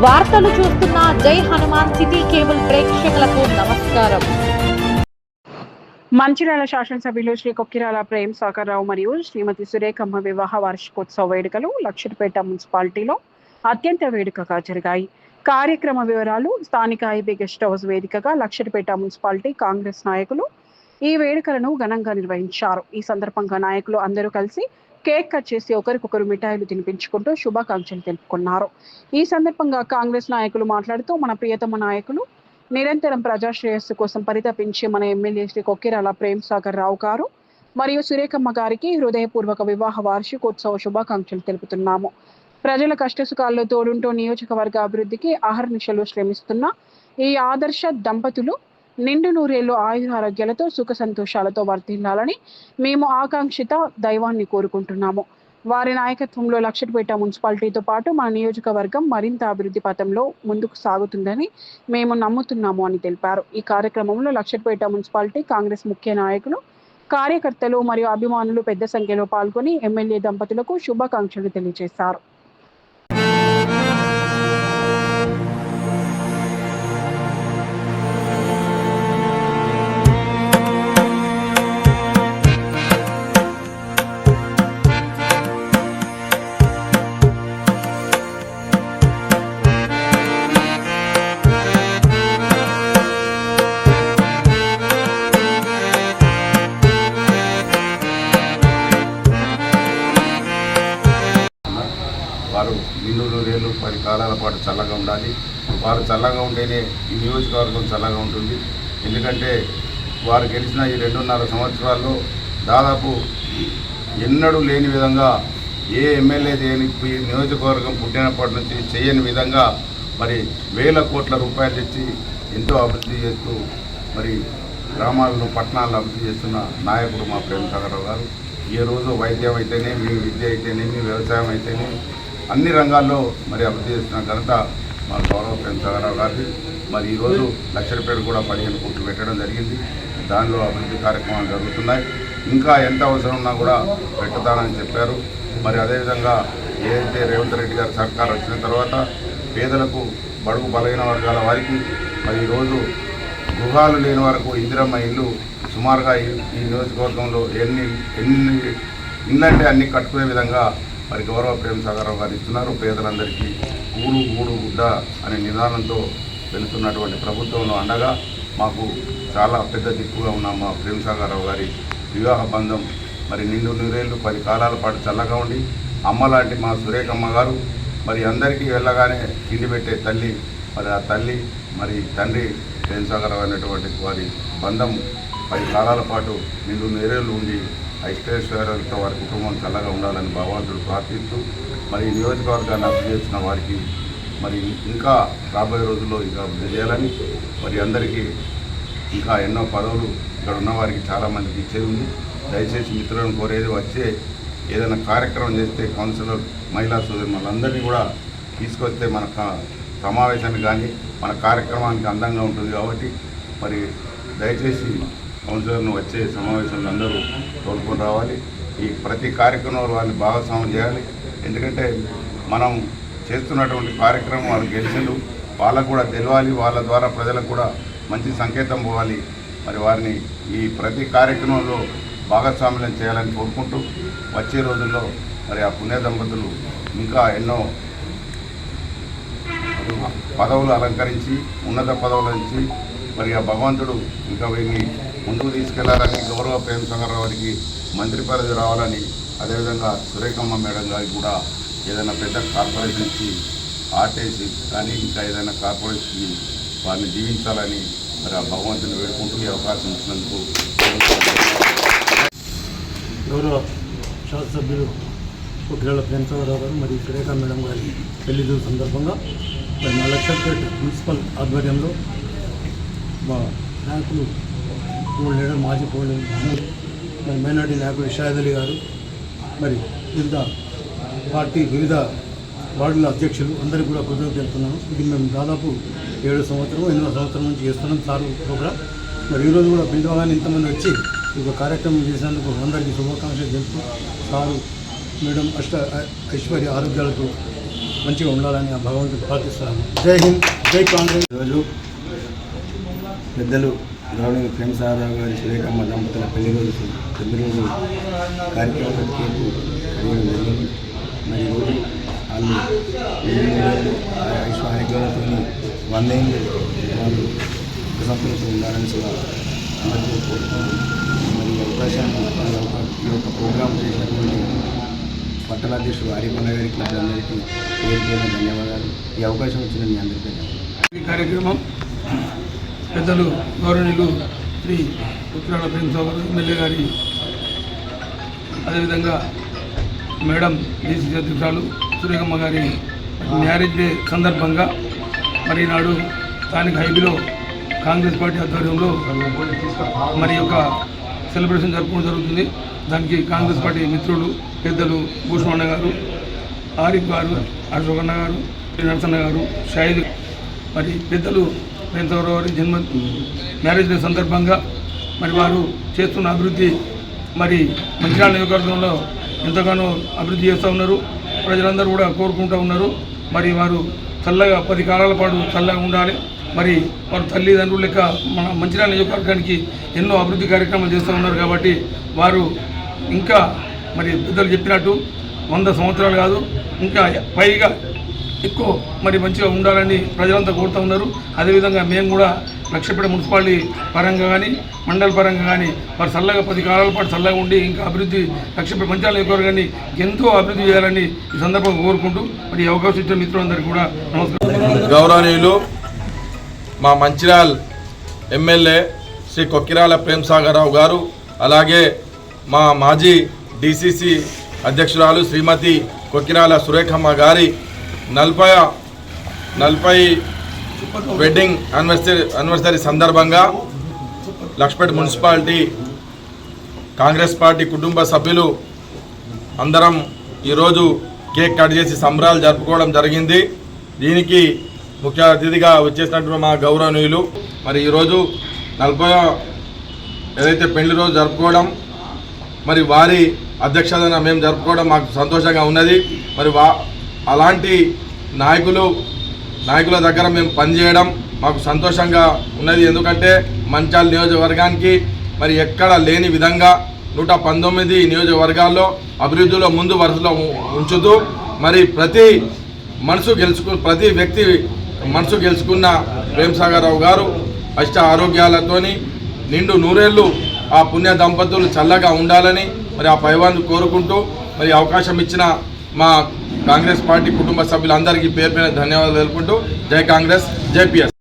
వార్తలు చూస్తున్న జై హనుమాన్ సిటీ కేబుల్ ప్రేక్షకులకు నమస్కారం. మంచిర్యాల శాసనసభ్యులు శ్రీ కొక్కిరాల ప్రేమ్ సాగర్ రావు మరియు శ్రీమతి సురేఖమ్మ వివాహ వార్షికోత్సవ వేడుకలు లక్షటిపేట మున్సిపాలిటీలో అత్యంత వేడుకగా జరిగాయి. కార్యక్రమ వివరాలు స్థానిక ఐబీ గెస్ట్ హౌస్ వేదికగా లక్షటిపేట మున్సిపాలిటీ కాంగ్రెస్ నాయకులు ఈ వేడుకలను ఘనంగా నిర్వహించారు. ఈ సందర్భంగా నాయకులు అందరూ కలిసి కేక్ కట్ చేసి ఒకరికొకరు మిఠాయిలు తినిపించుకుంటూ శుభాకాంక్షలు తెలుపుకున్నారు. ఈ సందర్భంగా కాంగ్రెస్ నాయకులు మాట్లాడుతూ మన ప్రియతమ నాయకులు నిరంతరం ప్రజాశ్రేయస్సు కోసం పరితపించి మన ఎమ్మెల్యే శ్రీ కొక్కిరాల ప్రేమ్ సాగర్ రావు గారు మరియు సురేఖమ్మ గారికి హృదయపూర్వక వివాహ వార్షికోత్సవ శుభాకాంక్షలు తెలుపుతున్నాము. ప్రజల కష్టసుఖాల్లో తోడుంటూ నియోజకవర్గ అభివృద్ధికి అహర్నిశలు శ్రమిస్తున్న ఈ ఆదర్శ దంపతులు నిండు నూరేళ్లు ఆయురారోగ్యాలతో సుఖ సంతోషాలతో వర్ధిల్లాలని మేము ఆకాంక్షిత దైవాన్ని కోరుకుంటున్నాము. వారి నాయకత్వంలో లక్షటిపేట మున్సిపాలిటీతో పాటు మన నియోజకవర్గం మరింత అభివృద్ధి పథంలో ముందుకు సాగుతుందని మేము నమ్ముతున్నాము అని తెలిపారు. ఈ కార్యక్రమంలో లక్షటిపేట మున్సిపాలిటీ కాంగ్రెస్ ముఖ్య నాయకులు, కార్యకర్తలు మరియు అభిమానులు పెద్ద సంఖ్యలో పాల్గొని ఎమ్మెల్యే దంపతులకు శుభాకాంక్షలు తెలియజేశారు. వారు నిండు నూరేళ్ళు 10 కాలాల పాటు చల్లగా ఉండాలి. వారు చల్లగా ఉంటేనే ఈ నియోజకవర్గం చల్లగా ఉంటుంది. ఎందుకంటే వారు గెలిచిన ఈ 2.5 సంవత్సరాల్లో దాదాపు ఎన్నడూ లేని విధంగా ఏ ఎమ్మెల్యే నియోజకవర్గం పుట్టినప్పటి నుంచి చేయని విధంగా మరి వేల కోట్ల రూపాయలు తెచ్చి ఎంతో అభివృద్ధి చేస్తూ మరి గ్రామాలను పట్టణాలను అభివృద్ధి చేస్తున్న నాయకుడు మా ప్రేమ్ సాగర్ రావు గారు. ఏ రోజు వైద్యం అయితేనేమి, విద్య అయితేనేమి, వ్యవసాయం అయితేనేమి అన్ని రంగాల్లో మరి అభివృద్ధి చేస్తున్న ఘనత మా గౌరవ ప్రేమ్ సాగర్ రావు గారిది. మరి ఈరోజు లక్షటిపేట కూడా 15 కోట్లు పెట్టడం జరిగింది. దానిలో అభివృద్ధి కార్యక్రమాలు జరుగుతున్నాయి. ఇంకా ఎంత అవసరం ఉన్నా కూడా పెట్టుతానని చెప్పారు. మరి అదేవిధంగా ఏదైతే రేవంత్ రెడ్డి గారి సర్కార్ వచ్చిన తర్వాత పేదలకు, బడుగు బలహీన వర్గాల వారికి మరి ఈరోజు గృహాలు లేని వరకు ఇందిరమ్మ ఇల్లు సుమారుగా ఈ నియోజకవర్గంలో ఎన్ని ఇళ్ళంటే అన్ని కట్టుకునే విధంగా మరి గౌరవ ప్రేమ్ సాగర్ రావు గారు ఇస్తున్నారు. పేదలందరికీ గూడు గుడ్డ అనే నిదానంతో వెళుతున్నటువంటి ప్రభుత్వంలో అండగా మాకు చాలా పెద్ద దిక్కుగా ఉన్న మా ప్రేమ్ సాగర్ రావు గారి వివాహ బంధం మరి నిండు నూరేళ్ళు 10 కాలాల పాటు చల్లగా ఉండి అమ్మ లాంటి మా సురేఖమ్మ గారు మరి అందరికీ వెళ్ళగానే తిండి పెట్టే తల్లి, మరి ఆ తల్లి మరి తండ్రి ప్రేమ్ సాగర్ రావు అనేటువంటి వారి బంధం 10 కాలాల పాటు నిండు నూరేళ్ళు ఉండి ఐశ్వర్యాలతో వారి కుటుంబం చల్లగా ఉండాలని భగవంతుడు ప్రార్థిస్తూ మరి నియోజకవర్గాన్ని అభివృద్ధి చేసిన వారికి మరి ఇంకా రాబోయే రోజుల్లో ఇంకా అభివృద్ధి చేయాలని మరి అందరికీ ఇంకా ఎన్నో పదవులు ఇక్కడ ఉన్న వారికి చాలామందికి ఇచ్చేది ఉంది. దయచేసి మిత్రులను కోరేది వచ్చే ఏదైనా కార్యక్రమం చేస్తే కౌన్సిలర్, మహిళా సోదరులందరినీ కూడా తీసుకొస్తే మన సమావేశానికి కానీ మన కార్యక్రమానికి అందంగా ఉంటుంది. కాబట్టి మరి దయచేసి కౌన్సిలర్ను వచ్చే సమావేశంలో అందరూ తోడుకొని రావాలి. ఈ ప్రతి కార్యక్రమంలో వాళ్ళని భాగస్వామ్యం చేయాలి. ఎందుకంటే మనం చేస్తున్నటువంటి కార్యక్రమం వాళ్ళు గెలిచిండు, వాళ్ళకు కూడా తెలియాలి. వాళ్ళ ద్వారా ప్రజలకు కూడా మంచి సంకేతం పోవాలి. మరి వారిని ఈ ప్రతి కార్యక్రమంలో భాగస్వామ్యం చేయాలని కోరుకుంటూ వచ్చే రోజుల్లో మరి ఆ పుణ్య దంపతులు ఇంకా ఎన్నో పదవులు అలంకరించి ఉన్నత పదవుల నుంచి మరి ఆ భగవంతుడు ఇంకా వీరిని ముందుకు తీసుకెళ్లాలని గౌరవ ప్రేమ్ సాగర్ రావు గారికి మంత్రి పదవి రావాలని, అదేవిధంగా సురేఖమ్మ మేడం గారికి కూడా ఏదైనా పెద్ద కార్పొరేషన్ ఇచ్చి ఆర్టీసీ కానీ ఇంకా ఏదైనా కార్పొరేషన్ వారిని జీవించాలని మరి ఆ భగవంతుని వేడుకుంటూ ఈ అవకాశం ఇచ్చినందుకు గౌరవ శాసనసభ్యులు కొక్కిరాల ప్రేమ్ సాగర్ రావు గారు మరియు సురేఖ మేడం గారి పెళ్లి సందర్భంగా మరి మా లక్షటిపేట మున్సిపల్ ఆధ్వర్యంలో మా నాయకులు లీడర్, మాజీ పోలీస్ మరి మైనార్టీ నాయకులు షాహిద్ అలీ గారు, మరి వివిధ పార్టీ వివిధ వార్డుల అధ్యక్షులు అందరికీ కూడా కృతజ్ఞతలు తెలుపుతున్నాను. ఇది మేము దాదాపు 7 సంవత్సరం 8వ సంవత్సరం నుంచి చేస్తున్నాం సారు ప్రోగ్రాం. మరి ఈరోజు కూడా పిలవగానే ఇంతమంది వచ్చి ఒక కార్యక్రమం చేసినందుకు అందరికీ శుభాకాంక్షలు తెలుపుతూ సారు మేడం ఐశ్వర్య ఆరోగ్యాలతో మంచిగా ఉండాలని ఆ భగవంతుడు ప్రార్థిస్తున్నాను. జై హింద్, జై కాంగ్రెస్. ఈరోజు పెద్దలు గౌరవ ప్రేమసాగరరావు గారి సురేఖమ్మ దంపతుల పెళ్లి రోజు కార్యక్రమం కేకు కడిగడం జరిగింది. మరి ఈరోజు వాళ్ళు ఐశ్వర్యాలతో 100 ఏళ్ళు వాళ్ళు ప్రసంతులతో ఉండాలని కూడా అందరికీ కోరుకుంటున్నాను. మరి ఈ అవకాశాన్ని ఈ యొక్క ప్రోగ్రాం చేసినటువంటి పట్టణాధ్యక్షుడు ఆరిపన్న గారికి అందరికీ పేరు ధన్యవాదాలు. ఈ అవకాశం ఇచ్చిన మీ అందరికీ ఈ కార్యక్రమం పెద్దలు గౌరవనీయులు శ్రీ కొక్కిరాల ప్రేమసాగర్ ఎమ్మెల్యే గారి, అదేవిధంగా మేడం డీసీసీ అధ్యక్షురాలు సురేఖమ్మ గారి మ్యారేజ్ డే సందర్భంగా మరి నాడు స్థానిక హైబీలో కాంగ్రెస్ పార్టీ ఆధ్వర్యంలో మరి యొక్క సెలబ్రేషన్ జరుపుకోవడం జరుగుతుంది. దానికి కాంగ్రెస్ పార్టీ మిత్రులు పెద్దలు భూషణ్ గారు, ఆరిఫ్ గారు, అశోకన్న గారు, నరసన్న గారు, షాహిద్ మరి పెద్దలు ప్రేమసాగర్ గారి మ్యారేజ్ డే సందర్భంగా మరి వారు చేస్తున్న అభివృద్ధి మరి మంచిర్యాల నియోజకవర్గంలో ఎంతగానో అభివృద్ధి చేస్తూ ఉన్నారు. ప్రజలందరూ కూడా కోరుకుంటూ ఉన్నారు. మరి వారు చల్లగా 10 కాలాల పాటు చల్లగా ఉండాలి. మరి వారు తల్లిదండ్రులు లెక్క మన మంచిర్యాల నియోజకవర్గానికి ఎన్నో అభివృద్ధి కార్యక్రమాలు చేస్తూ ఉన్నారు. కాబట్టి వారు ఇంకా మరి పెద్దలు చెప్పినట్టు 100 సంవత్సరాలు కాదు, ఇంకా పైగా ఎక్కువ మరి మంచిగా ఉండాలని ప్రజలంతా కోరుతూ ఉన్నారు. అదేవిధంగా మేము కూడా లక్షపేట మున్సిపాలిటీ పరంగా కానీ మండల పరంగా కానీ వారు చల్లగా 10 కాలాల పాటు చల్లగా ఉండి ఇంకా అభివృద్ధి లక్షపేట మంచిర్యాల నియోజకవర్గాన్ని ఎంతో అభివృద్ధి చేయాలని ఈ సందర్భంగా కోరుకుంటూ మరి ఈ అవకాశం ఇచ్చిన మిత్రులందరికీ కూడా నమస్కారం. గౌరవనీయులు మా మంచిర్యాల ఎమ్మెల్యే శ్రీ కొక్కిరాల ప్రేమసాగరరావు గారు, అలాగే మా మాజీ డీసీసీ అధ్యక్షురాలు శ్రీమతి కొక్కిరాల సురేఖమ్మ గారి 40 వెడ్డింగ్ యానివర్సరీ సందర్భంగా లక్షపేట మున్సిపాలిటీ కాంగ్రెస్ పార్టీ కుటుంబ సభ్యులు అందరం ఈరోజు కేక్ కట్ చేసి సంబరాలు జరుపుకోవడం జరిగింది. దీనికి ముఖ్య అతిథిగా వచ్చేసినటువంటి మా గౌరవనీయులు మరి ఈరోజు 40 ఏదైతే పెళ్లి రోజు జరుపుకోవడం మరి వారి అధ్యక్షతన మేము జరుపుకోవడం మాకు సంతోషంగా ఉన్నది. మరి అలాంటి నాయకుల దగ్గర మేము పనిచేయడం మాకు సంతోషంగా ఉన్నది. ఎందుకంటే మంచిర్యాల నియోజకవర్గానికి మరి ఎక్కడ లేని విధంగా 119 నియోజకవర్గాల్లో అభివృద్ధిలో ముందు వరుసలో ఉంచుతూ మరి ప్రతి వ్యక్తి మనసు గెలుచుకున్న ప్రేమసాగరరావు గారు అష్ట ఆరోగ్యాలతోని నిండు నూరేళ్లు ఆ పుణ్య దంపతులు చల్లగా ఉండాలని మరి ఆ పైవాన్ని కోరుకుంటూ మరి అవకాశం ఇచ్చిన మా కాంగ్రెస్ పార్టీ కుటుంబ సభ్యులందరికీ పేరు ధన్యవాదాలు తెలుపుకుంటూ జై కాంగ్రెస్, జై పిఎస్.